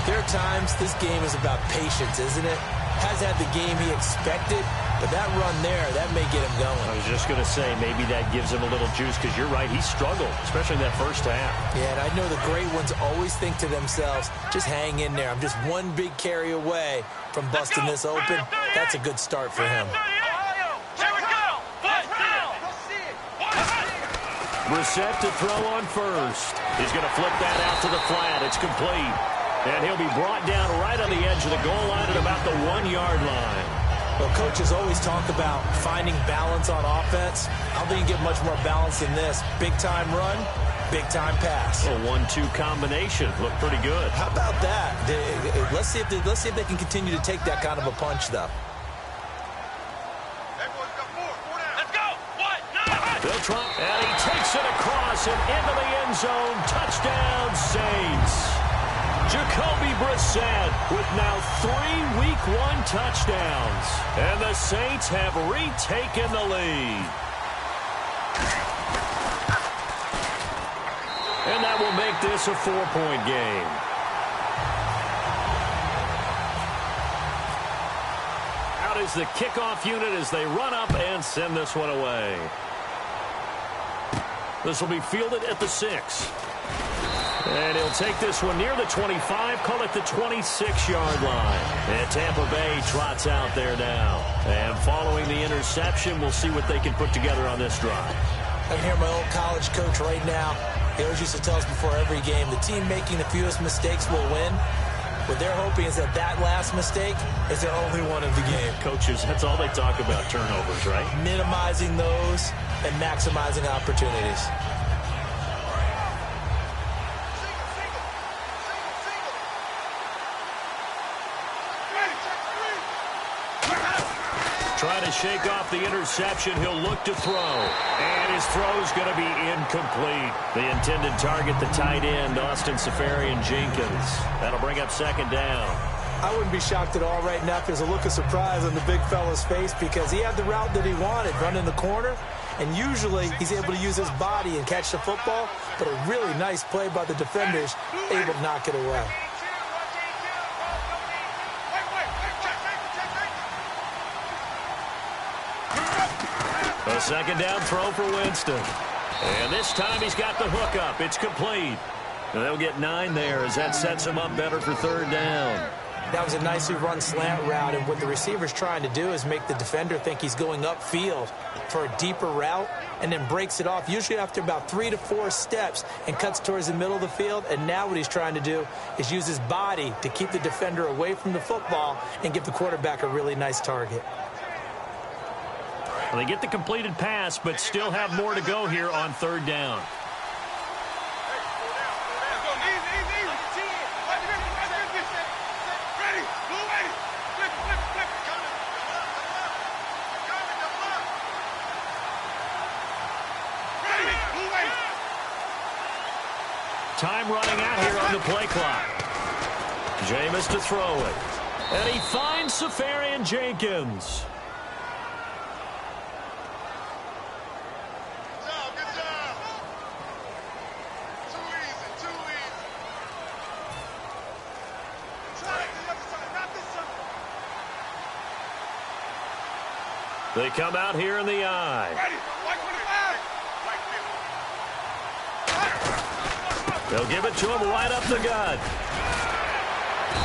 there are times this game is about patience, isn't it? Has had the game he expected, but that run there, that may get him going. I was just going to say, maybe that gives him a little juice, because you're right, he struggled, especially in that first half. Yeah, and I know the great ones always think to themselves, just hang in there. I'm just one big carry away from busting this open. That's a good start for him. Brissett to throw on first. He's going to flip that out to the flat. It's complete. And he'll be brought down right on the edge of the goal line at about the 1-yard line. Well, coaches always talk about finding balance on offense. I don't think you get much more balance than this. Big-time run, big-time pass. A 1-2 combination. Looked pretty good. How about that? Let's see if they can continue to take that kind of a punch, though. They'll try, and he takes it across and into the end zone. Touchdown, Saints. Jacoby Brissett with now 3 Week 1 touchdowns. And the Saints have retaken the lead. And that will make this a 4-point game. Out is the kickoff unit as they run up and send this one away. This will be fielded at the 6. And he'll take this one near the 25, call it the 26-yard line. And Tampa Bay trots out there now. And following the interception, we'll see what they can put together on this drive. I can hear my old college coach right now. He always used to tell us before every game, the team making the fewest mistakes will win. What they're hoping is that last mistake is their only one of the game. Coaches, that's all they talk about, turnovers, right? Minimizing those and maximizing opportunities. Trying to shake off the interception. He'll look to throw. And his throw's going to be incomplete. The intended target, the tight end, Austin Seferian-Jenkins. That'll bring up second down. I wouldn't be shocked at all right now if there's a look of surprise on the big fella's face, because he had the route that he wanted, running the corner. And usually he's able to use his body and catch the football. But a really nice play by the defenders, able to knock it away. A second down throw for Winston. And this time he's got the hook up. It's complete. And they'll get 9 there as that sets him up better for third down. That was a nicely run slant route, and what the receiver's trying to do is make the defender think he's going upfield for a deeper route, and then breaks it off, usually after about 3 to 4 steps, and cuts towards the middle of the field. And now what he's trying to do is use his body to keep the defender away from the football and give the quarterback a really nice target. Well, they get the completed pass, but still have more to go here on third down. Time running out here on the play clock. Jameis to throw it. And he finds Safarian Jenkins. Good job. Too easy, too easy. Side to the other side, wrap this up. They come out here in the eye. Ready, white 25. They'll give it to him right up the gut.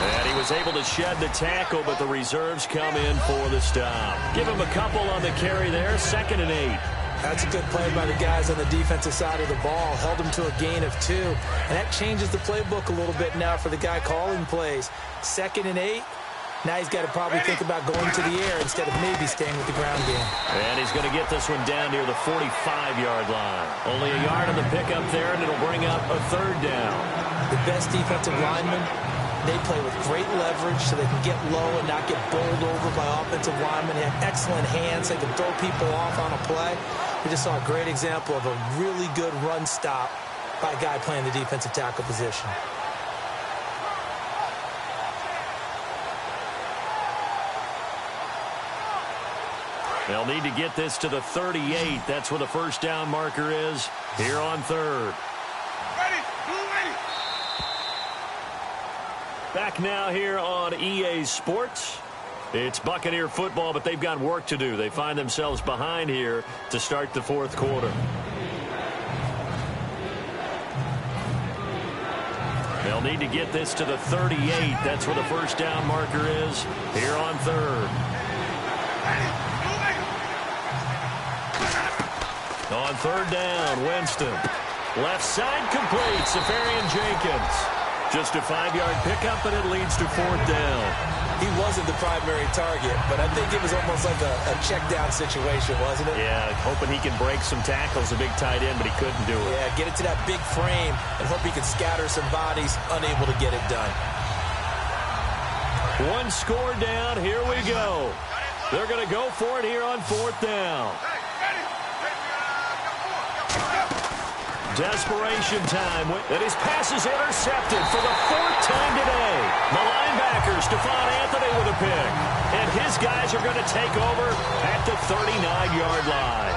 And he was able to shed the tackle, but the reserves come in for the stop. Give him a couple on the carry there, 2nd and 8. That's a good play by the guys on the defensive side of the ball. Held him to a gain of 2. And that changes the playbook a little bit now for the guy calling plays. 2nd and 8. Now he's got to probably think about going to the air instead of maybe staying with the ground game. And he's going to get this one down near the 45-yard line. Only a yard on the pickup there, and it'll bring up a 3rd down. The best defensive linemen, they play with great leverage so they can get low and not get bowled over by offensive linemen. They have excellent hands. They can throw people off on a play. We just saw a great example of a really good run stop by a guy playing the defensive tackle position. They'll need to get this to the 38. That's where the first down marker is here on 3rd. Ready, blue ready. Back now here on EA Sports. It's Buccaneer football, but they've got work to do. They find themselves behind here to start the 4th quarter. They'll need to get this to the 38. That's where the first down marker is here on 3rd. On 3rd down, Winston. Left side complete, Safarian Jenkins. Just a 5-yard pickup, and it leads to 4th down. He wasn't the primary target, but I think it was almost like a check down situation, wasn't it? Yeah, hoping he can break some tackles, a big tight end, but he couldn't do it. Yeah, get it to that big frame and hope he could scatter some bodies, unable to get it done. One score down, here we go. They're going to go for it here on 4th down. Desperation time, and his pass is intercepted for the 4th time today. The linebacker, Stephon Anthony, with a pick. And his guys are going to take over at the 39-yard line.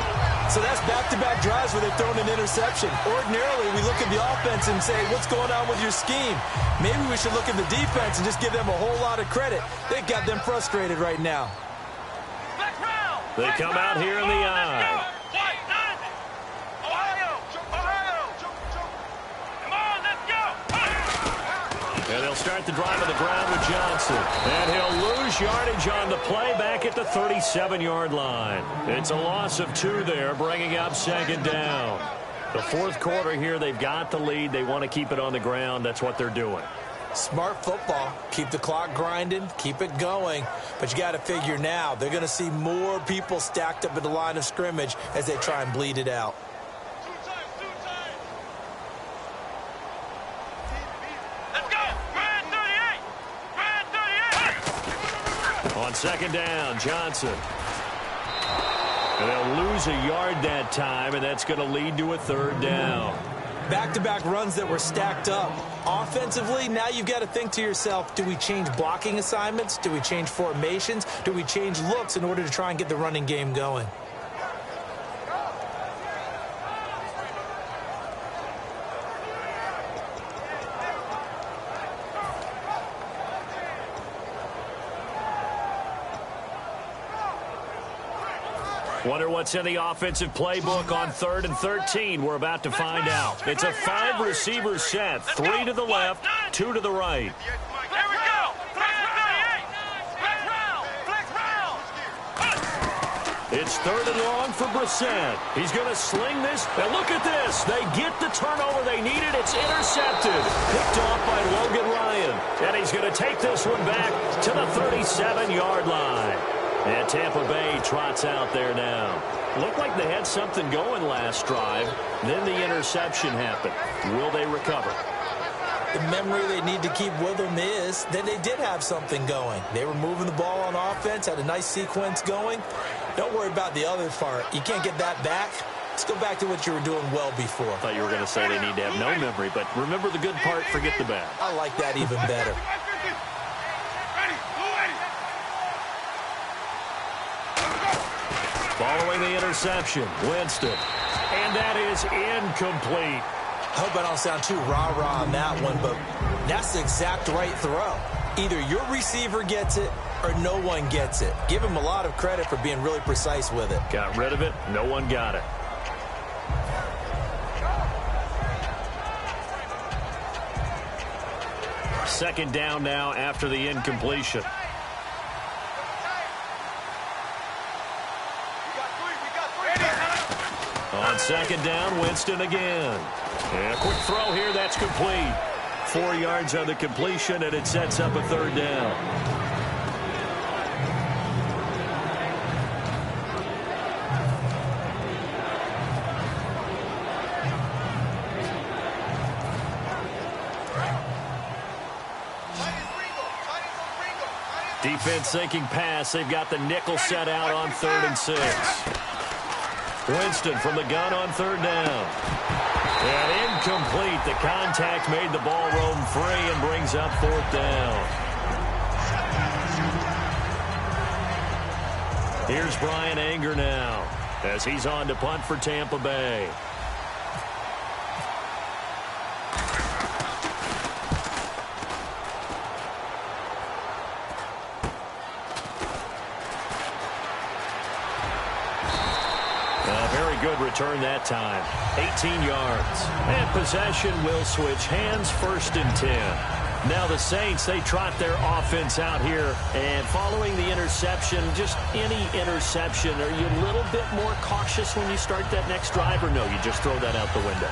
So that's back-to-back drives where they've thrown an interception. Ordinarily, we look at the offense and say, what's going on with your scheme? Maybe we should look at the defense and just give them a whole lot of credit. They've got them frustrated right now. They come out here in the eye. And they'll start the drive on the ground with Johnson. And he'll lose yardage on the play back at the 37-yard line. It's a loss of 2 there, bringing up 2nd down. The 4th quarter here, they've got the lead. They want to keep it on the ground. That's what they're doing. Smart football. Keep the clock grinding. Keep it going. But you got to figure now, they're going to see more people stacked up at the line of scrimmage as they try and bleed it out. On 2nd down, Johnson. And they'll lose a yard that time, and that's going to lead to a 3rd down. Back-to-back runs that were stacked up. Offensively, now you've got to think to yourself, do we change blocking assignments? Do we change formations? Do we change looks in order to try and get the running game going? Wonder what's in the offensive playbook on 3rd and 13. We're about to find out. It's a 5-receiver set. 3 to the left, 2 to the right. Here we go. Flex round. It's 3rd and long for Brissett. He's going to sling this. And look at this. They get the turnover they needed. It's intercepted. Picked off by Logan Ryan. And he's going to take this one back to the 37-yard line. And Tampa Bay trots out there now. Looked like they had something going last drive. Then the interception happened. Will they recover? The memory they need to keep with them is that they did have something going. They were moving the ball on offense, had a nice sequence going. Don't worry about the other part. You can't get that back. Let's go back to what you were doing well before. I thought you were going to say they need to have no memory, but remember the good part, forget the bad. I like that even better. Ready, the interception. Winston. And that is incomplete. I hope I don't sound too rah-rah on that one, but that's the exact right throw. Either your receiver gets it or no one gets it. Give him a lot of credit for being really precise with it. Got rid of it. No one got it. Second down now after the incompletion. On second down, Winston again. And a quick throw here, that's complete. 4 yards on the completion, and it sets up a third down. Defense sinking pass. They've got the nickel set out on 3rd and 6. Winston from the gun on 3rd down. And incomplete. The contact made the ball roam free and brings up 4th down. Here's Brian Anger now as he's on to punt for Tampa Bay. Good return that time. 18 yards. And possession will switch hands, 1st and 10. Now the Saints, they trot their offense out here. And following the interception, just any interception, are you a little bit more cautious when you start that next drive, or no, you just throw that out the window?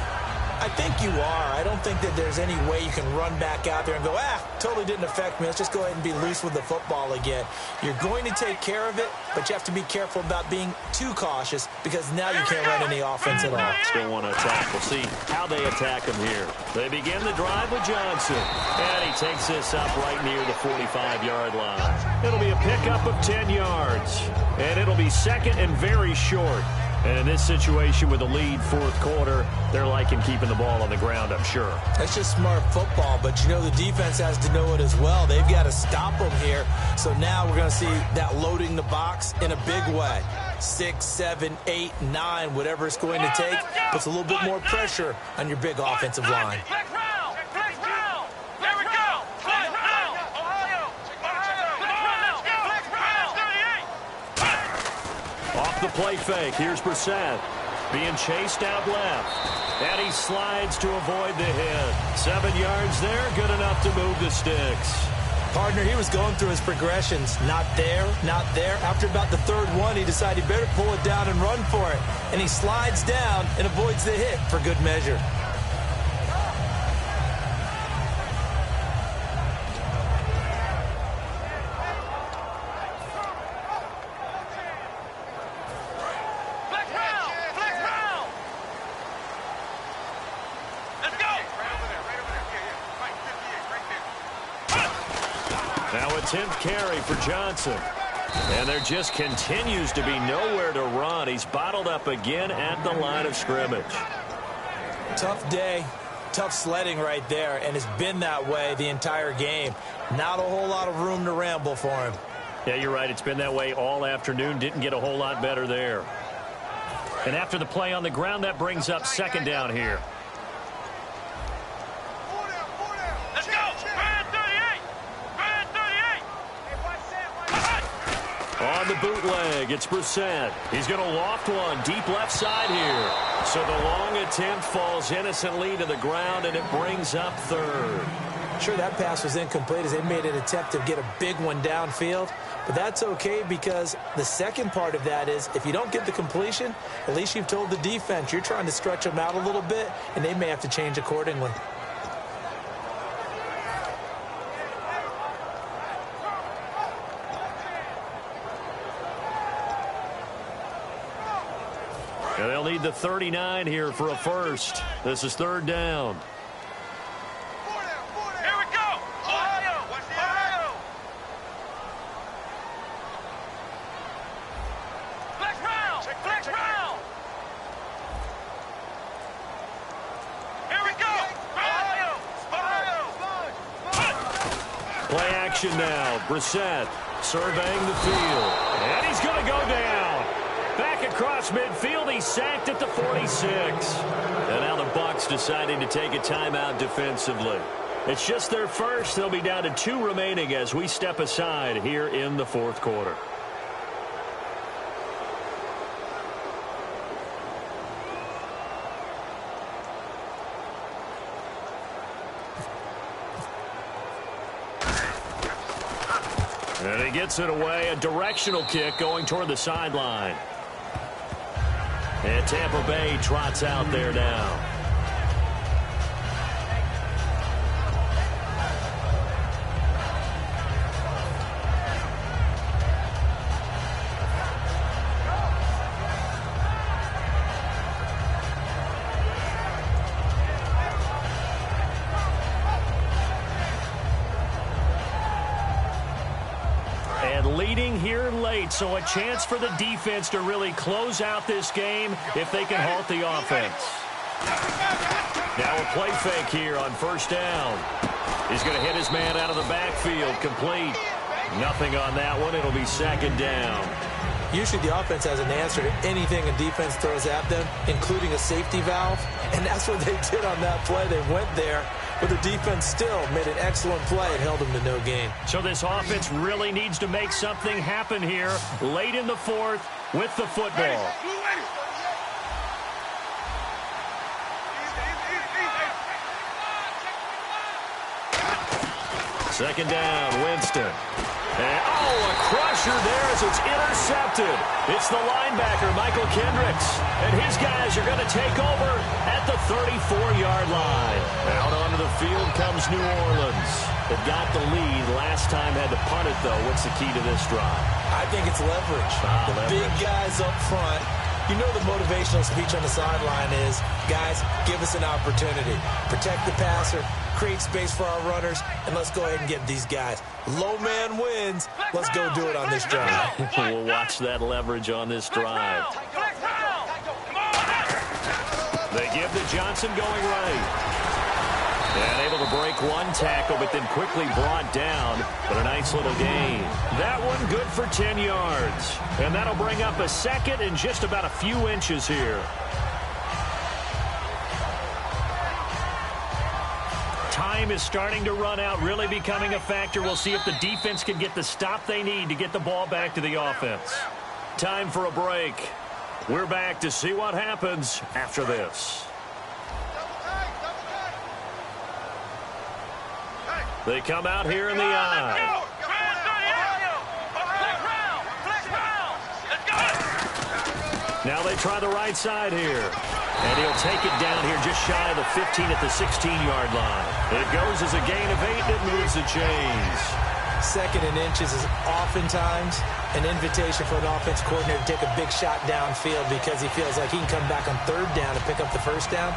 I think you are. I don't think that there's any way you can run back out there and go, totally didn't affect me. Let's just go ahead and be loose with the football again. You're going to take care of it, but you have to be careful about being too cautious because now you can't run any offense at all. Still want to attack. We'll see how they attack him here. They begin the drive with Johnson. And he takes this up right near the 45-yard line. It'll be a pickup of 10 yards. And it'll be 2nd and very short. And in this situation with a lead 4th quarter, they're liking keeping the ball on the ground, I'm sure. That's just smart football, but you know the defense has to know it as well. They've got to stop them here. So now we're going to see that loading the box in a big way. 6, 7, 8, 9, whatever it's going to take, puts a little bit more pressure on your big offensive line. Off the play fake, here's Brissett. Being chased out left. And he slides to avoid the hit. 7 yards there, good enough to move the sticks. Partner, he was going through his progressions. Not there, not there. After about the 3rd one, he decided he better pull it down and run for it. And he slides down and avoids the hit for good measure. Now a 10th carry for Johnson. And there just continues to be nowhere to run. He's bottled up again at the line of scrimmage. Tough day, tough sledding right there, and it's been that way the entire game. Not a whole lot of room to ramble for him. Yeah, you're right. It's been that way all afternoon. Didn't get a whole lot better there. And after the play on the ground, that brings up 2nd down here. On the bootleg, it's Brissett. He's going to loft one deep left side here. So the long attempt falls innocently to the ground, and it brings up 3rd. Sure, that pass was incomplete as they made an attempt to get a big one downfield. But that's okay because the second part of that is if you don't get the completion, at least you've told the defense you're trying to stretch them out a little bit, and they may have to change accordingly. And they'll need the 39 here for a first. This is 3rd down. Here we go. Ohio. Ohio. Flex round. Flex round. Here we go. Ohio. Ohio. Play action now. Brissett surveying the field. And he's going to go down. Back across midfield. He's sacked at the 46. And now the Bucs deciding to take a timeout defensively. It's just their first. They'll be down to 2 remaining as we step aside here in the fourth quarter. And he gets it away. A directional kick going toward the sideline. And Tampa Bay trots out there now. Leading here late, so a chance for the defense to really close out this game if they can halt the offense. Now a play fake here on first down. He's going to hit his man out of the backfield, complete. Nothing on that one. It'll be second down. Usually the offense has an answer to anything a defense throws at them, including a safety valve, and that's what they did on that play. They went there, but the defense still made an excellent play and held them to no gain. So this offense really needs to make something happen here late in the fourth with the football. Second down, Winston. And, a crusher there as it's intercepted. It's the linebacker, Michael Kendricks. And his guys are going to take over at the 34-yard line. Out onto the field comes New Orleans. They've got the lead. Last time had to punt it, though. What's the key to this drive? I think it's leverage. The big guys up front. You know the motivational speech on the sideline is, guys, give us an opportunity. Protect the passer, create space for our runners, and let's go ahead and get these guys. Low man wins. Let's go do it on this drive. We'll watch that leverage on this drive. They give to Johnson going right. And able to break one tackle, but then quickly brought down. But a nice little gain. That one good for 10 yards. And that'll bring up a second and just about a few inches here. Time is starting to run out, really becoming a factor. We'll see if the defense can get the stop they need to get the ball back to the offense. Time for a break. We're back to see what happens after this. They come out here in the eye. Now they try the right side here. And he'll take it down here just shy of the 15 at the 16-yard line. It goes as a gain of 8 and it moves the chains. Second and inches is oftentimes an invitation for an offense coordinator to take a big shot downfield because he feels like he can come back on third down and pick up the first down.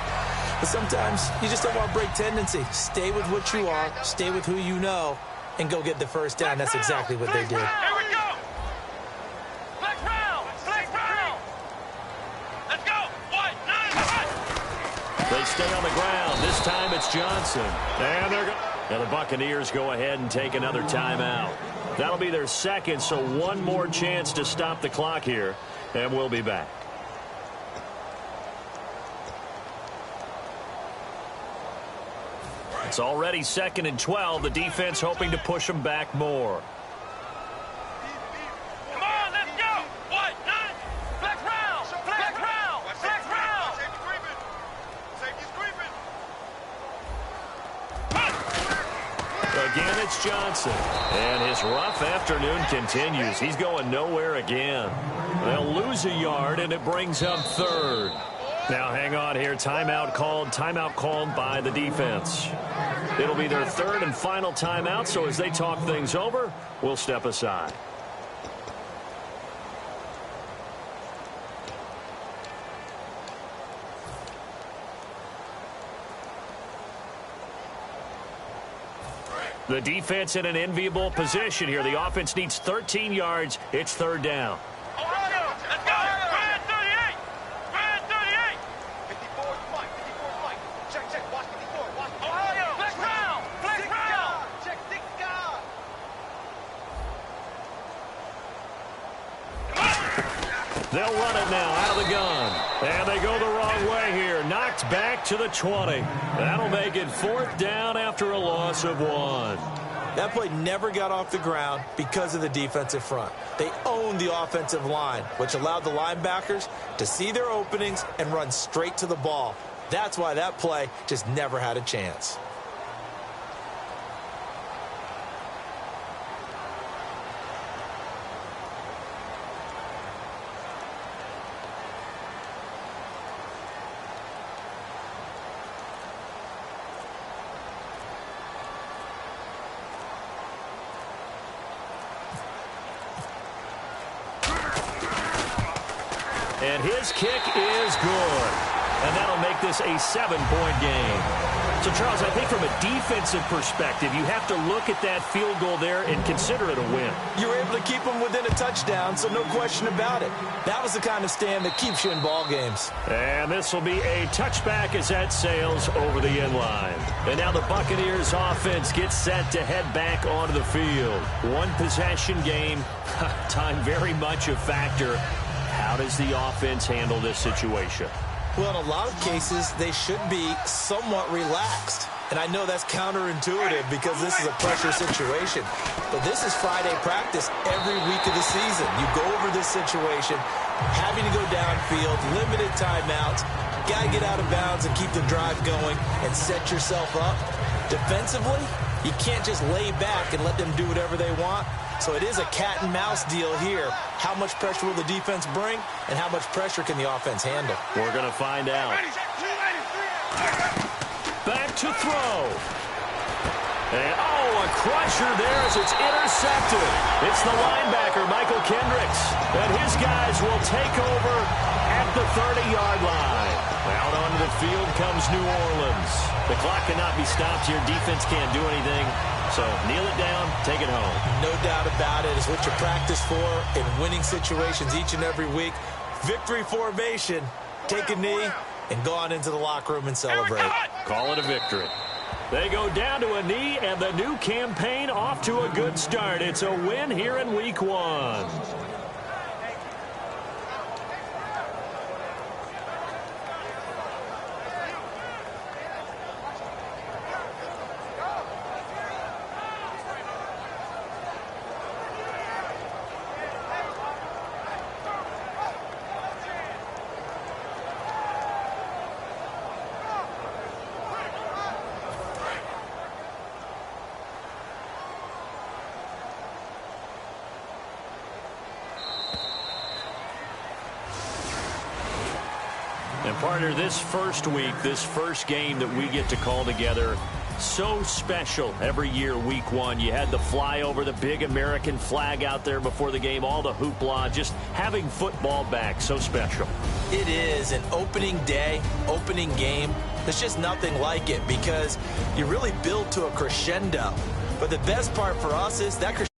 But sometimes you just don't want to break tendency. Stay with what you are, stay with who you know, and go get the first down. That's exactly what they did. Here we go. Flex round. Let's go. White, 9. They stay on the ground. This time it's Johnson. And the Buccaneers go ahead and take another timeout. That'll be their second, so one more chance to stop the clock here, and we'll be back. It's already 2nd and 12. The defense hoping to push them back more. Come on, let's go. White, 9. Flex round. Safety's creeping. Again, it's Johnson. And his rough afternoon continues. He's going nowhere again. They'll lose a yard, and it brings up 3rd. Now, hang on here. Timeout called by the defense. It'll be their 3rd and final timeout, so as they talk things over, we'll step aside. The defense in an enviable position here. The offense needs 13 yards. It's 3rd down. Ohio, let's go. Grand 38. Grand 38. 54 white. Check. Watch 54. Watch. Ohio, flex round. Check 6 guard. They'll run it now out of the gun. And they go the wrong way here. Knocked back to the 20. That'll make it 4th down after a loss of 1. That play never got off the ground because of the defensive front. They owned the offensive line, which allowed the linebackers to see their openings and run straight to the ball. That's why that play just never had a chance. And his kick is good. And that'll make this a 7-point game. So, Charles, I think from a defensive perspective, you have to look at that field goal there and consider it a win. You were able to keep them within a touchdown, so no question about it. That was the kind of stand that keeps you in ball games. And this will be a touchback as that sails over the end line. And now the Buccaneers offense gets set to head back onto the field. One possession game, time very much a factor. How does the offense handle this situation? Well, in a lot of cases, they should be somewhat relaxed. And I know that's counterintuitive because this is a pressure situation. But this is Friday practice every week of the season. You go over this situation, having to go downfield, limited timeouts, got to get out of bounds and keep the drive going and set yourself up. Defensively, you can't just lay back and let them do whatever they want. So it is a cat and mouse deal here. How much pressure will the defense bring, and how much pressure can the offense handle? We're going to find out. Back to throw. And, a crusher there as it's intercepted. It's the linebacker, Michael Kendricks. And his guys will take over at the 30-yard line. Out onto the field comes New Orleans. The clock cannot be stopped here. Defense can't do anything. So kneel it down, take it home. No doubt about it. It's what you practice for in winning situations each and every week. Victory formation. Take a knee and go on into the locker room and celebrate. Call it a victory. They go down to a knee, and the new campaign off to a good start. It's a win here in Week 1. And partner, this first week, this first game that we get to call together, so special every year, Week 1. You had the flyover, the big American flag out there before the game, all the hoopla, just having football back, so special. It is an opening day, opening game. There's just nothing like it because you really build to a crescendo. But the best part for us is that crescendo